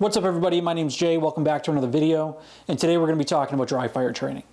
What's up everybody, my name's Jay, welcome back to another video, and today we're going to be talking about dry fire training.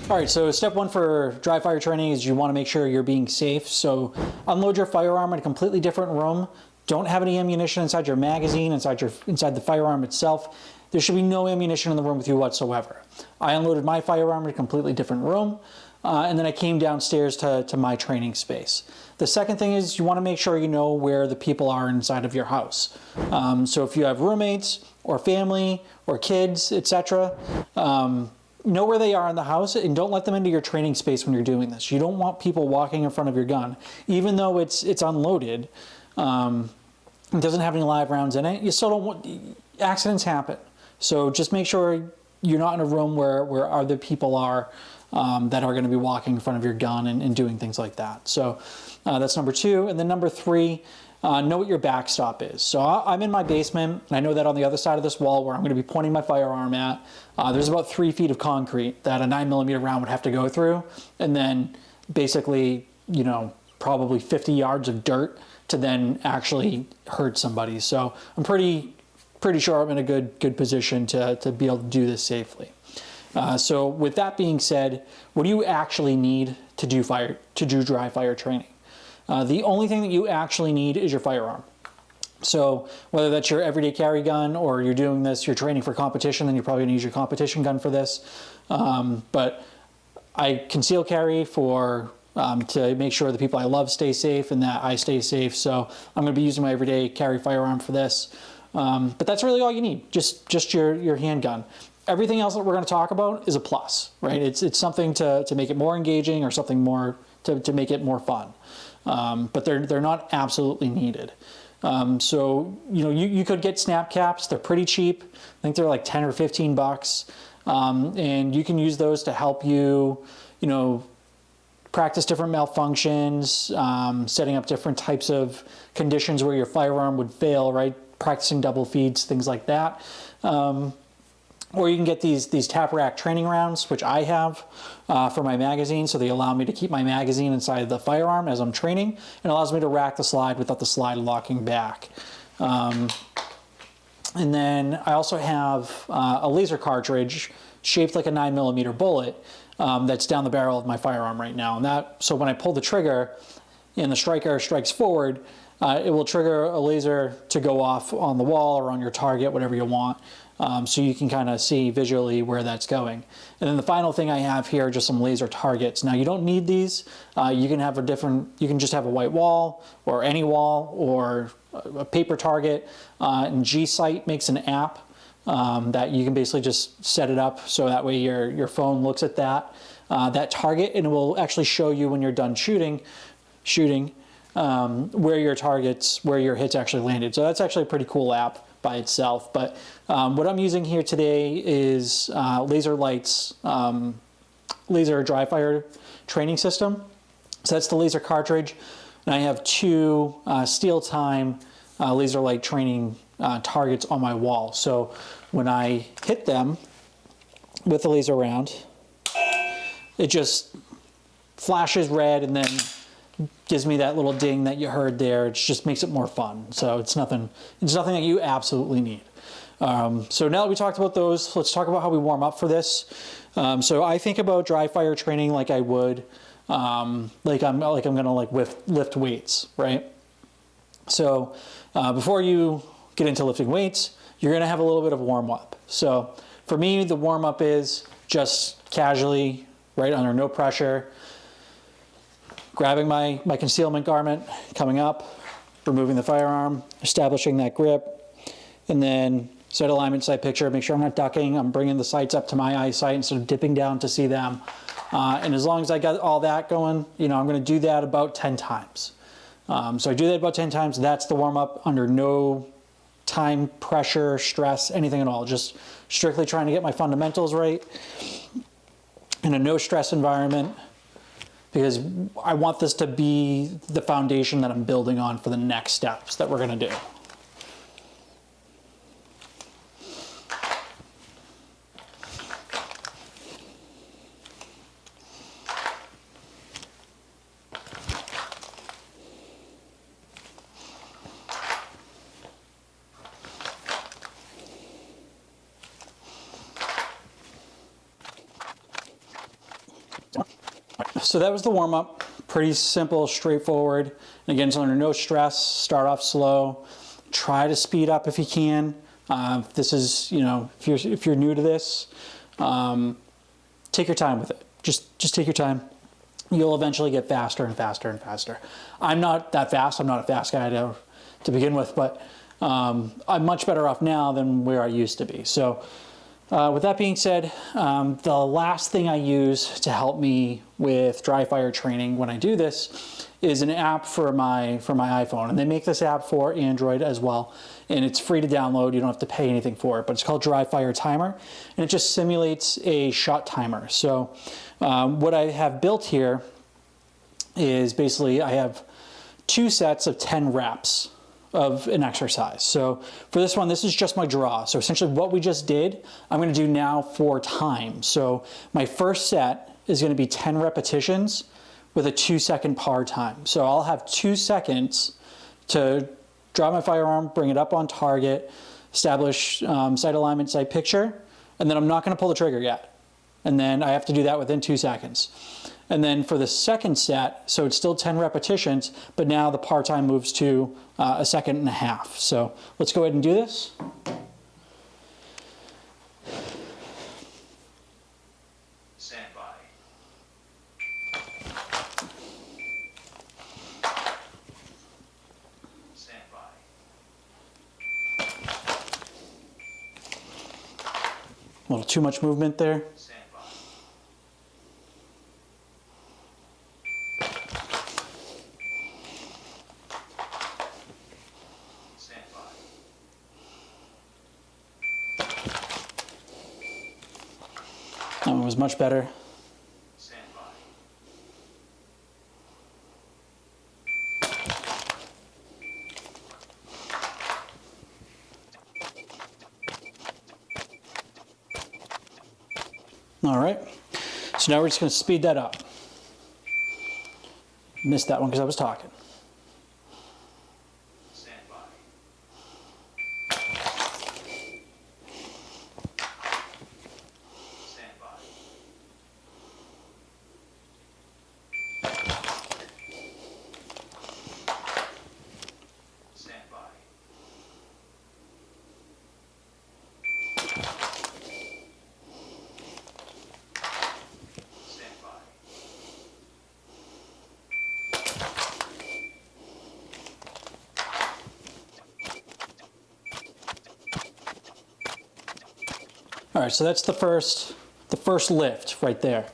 Alright, so step one for dry fire training is you want to make sure you're being safe. So unload your firearm in a completely different room. Don't have any ammunition inside your magazine, inside the firearm itself. There should be no ammunition in the room with you whatsoever. I unloaded my firearm in a completely different room, and then I came downstairs to my training space. The second thing is you want to make sure you know where the people are inside of your house. So if you have roommates or family or kids, etc., know where they are in the house and don't let them into your training space when you're doing this. You don't want people walking in front of your gun. Even though it's unloaded, it doesn't have any live rounds in it, you still don't want, accidents happen. So just make sure you're not in a room where other people are that are going to be walking in front of your gun and doing things like that. So that's number two. And then number three, know what your backstop is. So I'm in my basement, and I know that on the other side of this wall where I'm going to be pointing my firearm at, there's about 3 feet of concrete that a 9mm round would have to go through, and then basically, you know, probably 50 yards of dirt to then actually hurt somebody. So I'm pretty sure I'm in a good position to be able to do this safely. So with that being said, what do you actually need to do dry fire training? The only thing that you actually need is your firearm. So whether that's your everyday carry gun or you're doing this, you're training for competition, then you're probably gonna use your competition gun for this. But I conceal carry for to make sure the people I love stay safe and that I stay safe. So I'm gonna be using my everyday carry firearm for this. But that's really all you need, just your handgun. Everything else that we're going to talk about is a plus, right? It's something to make it more engaging or something more to make it more fun. But they're not absolutely needed. So you know you could get snap caps. They're pretty cheap. I think they're like 10 or 15 bucks, and you can use those to help you practice different malfunctions, setting up different types of conditions where your firearm would fail, right? Practicing double feeds, things like that. Or you can get these tap rack training rounds, which I have for my magazine. So they allow me to keep my magazine inside the firearm as I'm training, and allows me to rack the slide without the slide locking back. And then I also have a laser cartridge shaped like a 9mm bullet that's down the barrel of my firearm right now. And so when I pull the trigger and the striker strikes forward, it will trigger a laser to go off on the wall or on your target, whatever you want, so you can kind of see visually where that's going. And then the final thing I have here are just some laser targets. Now you don't need these. You can just have a white wall or any wall or a paper target. And G-Sight makes an app that you can basically just set it up so that way your phone looks at that target, and it will actually show you when you're done shooting. Where your hits actually landed. So that's actually a pretty cool app by itself. But what I'm using here today is Laserlyte's laser dry fire training system. So that's the laser cartridge. And I have two Stealtyme Laserlyte training targets on my wall. So when I hit them with the laser round, it just flashes red and then gives me that little ding that you heard there. It just makes it more fun. So it's nothing that you absolutely need. So now that we talked about those, let's talk about how we warm up for this. So I think about dry fire training like I would, like I'm gonna lift weights, right? So before you get into lifting weights, you're gonna have a little bit of warm up. So for me, the warm up is just casually, right under no pressure, grabbing my concealment garment, coming up, removing the firearm, establishing that grip, and then sight alignment, sight picture, make sure I'm not ducking, I'm bringing the sights up to my eyesight instead of dipping down to see them. And as long as I got all that going, I'm gonna do that about 10 times. So I do that about 10 times, that's the warm up under no time, pressure, stress, anything at all. Just strictly trying to get my fundamentals right in a no stress environment, because I want this to be the foundation that I'm building on for the next steps that we're gonna do. So that was the warm-up. Pretty simple, straightforward. And again, it's under no stress. Start off slow. Try to speed up if you can. This is, you know, if you're new to this, take your time with it. Just take your time. You'll eventually get faster and faster and faster. I'm not that fast. I'm not a fast guy to begin with, but I'm much better off now than where I used to be. So with that being said, the last thing I use to help me with dry fire training when I do this is an app for my iPhone. And they make this app for Android as well. And it's free to download. You don't have to pay anything for it, but it's called Dry Fire Timer. And it just simulates a shot timer. So what I have built here is basically I have 2 sets of 10 reps of an exercise. So for this one, this is just my draw. So essentially what we just did, I'm gonna do now for time. So my first set is gonna be 10 repetitions with a 2-second par time. So I'll have 2 seconds to draw my firearm, bring it up on target, establish sight alignment, sight picture, and then I'm not gonna pull the trigger yet. And then I have to do that within 2 seconds. And then for the second set, so it's still 10 repetitions, but now the par time moves to 1.5 seconds. So let's go ahead and do this. Stand by. Stand by. A little too much movement there. Stand by. Stand by. That one was much better. Stand by. All right, so now we're just gonna speed that up. Missed that one because I was talking. Stand by. Stand by. Stand by. Stand by. All right, so that's the first lift right there.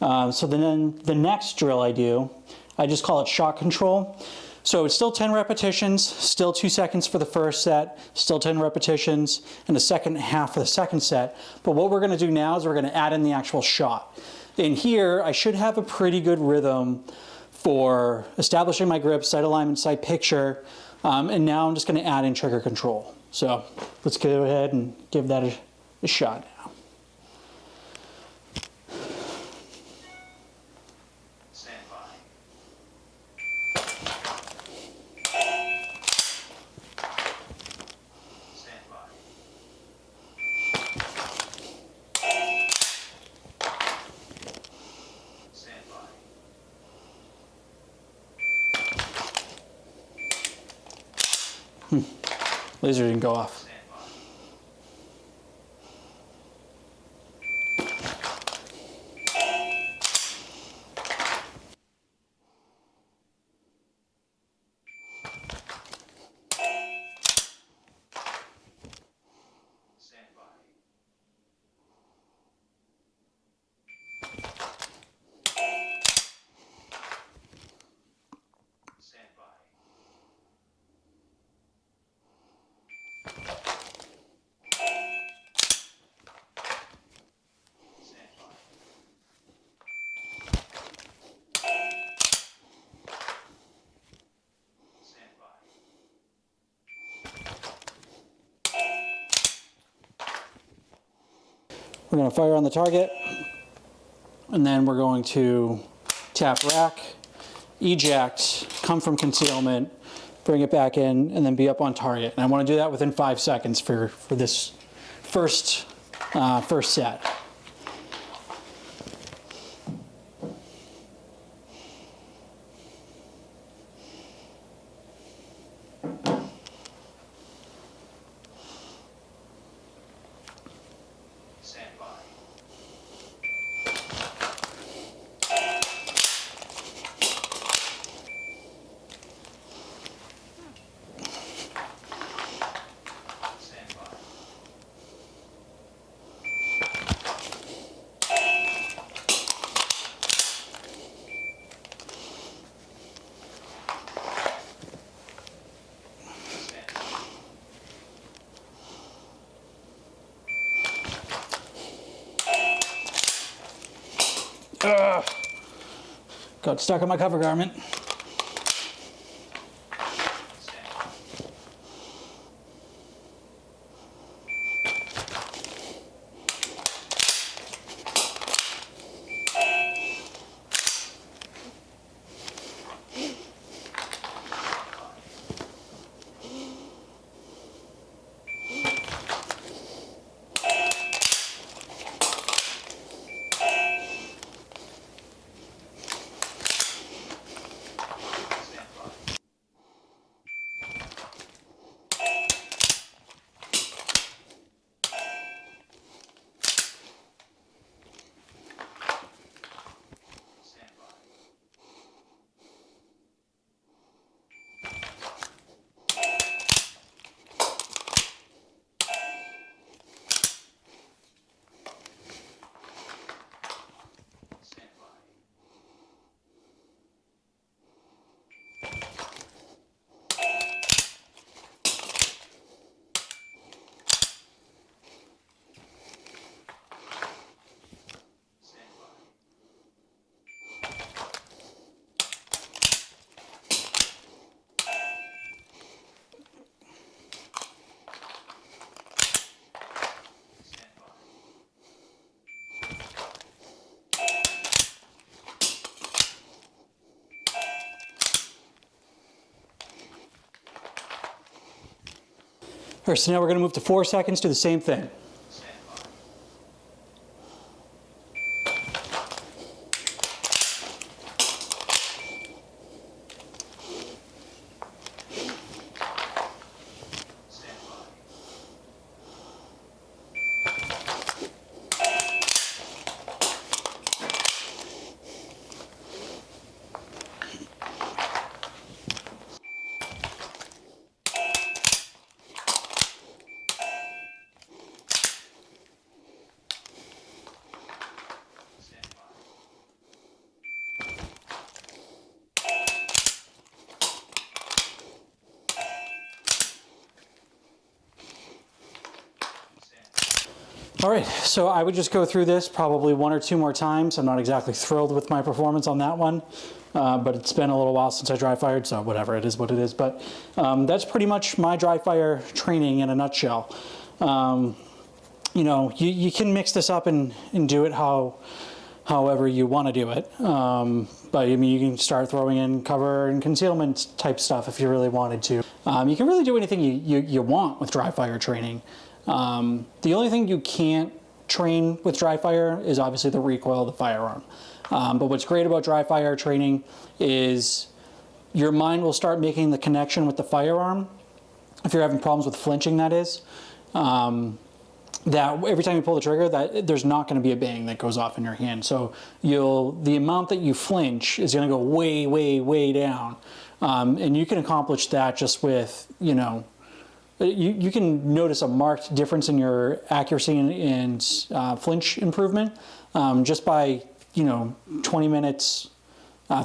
So then the next drill I do, I just call it shot control. So it's still 10 repetitions, still 2 seconds for the first set, still 10 repetitions, and the second half for the second set. But what we're gonna do now is we're gonna add in the actual shot. In here, I should have a pretty good rhythm for establishing my grip, sight alignment, sight picture, and now I'm just gonna add in trigger control. So let's go ahead and give that a shot now. Stand by. Stand by. Stand by. Laser didn't go off. Stand by. Stand by. Stand by. Stand by. Stand by. We're gonna fire on the target, and then we're going to tap rack, eject, come from concealment, bring it back in, and then be up on target. And I wanna do that within 5 seconds for this first set. Got stuck on my cover garment. All right, so now we're going to move to 4 seconds, do the same thing. All right, so I would just go through this probably 1 or 2 more times. I'm not exactly thrilled with my performance on that one, but it's been a little while since I dry fired, so whatever, it is what it is. But that's pretty much my dry fire training in a nutshell. You know, you can mix this up and do it however you want to do it. But I mean, you can start throwing in cover and concealment type stuff if you really wanted to. You can really do anything you want with dry fire training. The only thing you can't train with dry fire is obviously the recoil of the firearm. But what's great about dry fire training is your mind will start making the connection with the firearm. If you're having problems with flinching, that is, that every time you pull the trigger, that there's not going to be a bang that goes off in your hand. So the amount that you flinch is going to go way, way, way down. And you can accomplish that just with, you know, you can notice a marked difference in your accuracy and flinch improvement just by, you know, 20 minutes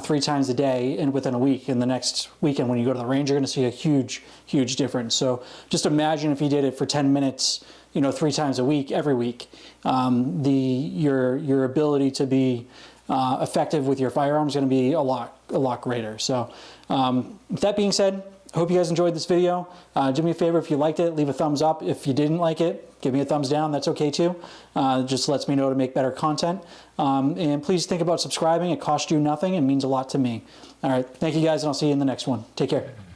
3 times a day and within a week. And the next weekend when you go to the range, you're going to see a huge, huge difference. So just imagine if you did it for 10 minutes, you know, 3 times a week, every week, your ability to be effective with your firearm is going to be a lot greater. So with that being said, I hope you guys enjoyed this video. Do me a favor, if you liked it, leave a thumbs up. If you didn't like it, give me a thumbs down. That's okay too. Just lets me know to make better content. And please think about subscribing. It costs you nothing. It means a lot to me. All right. Thank you guys, and I'll see you in the next one. Take care.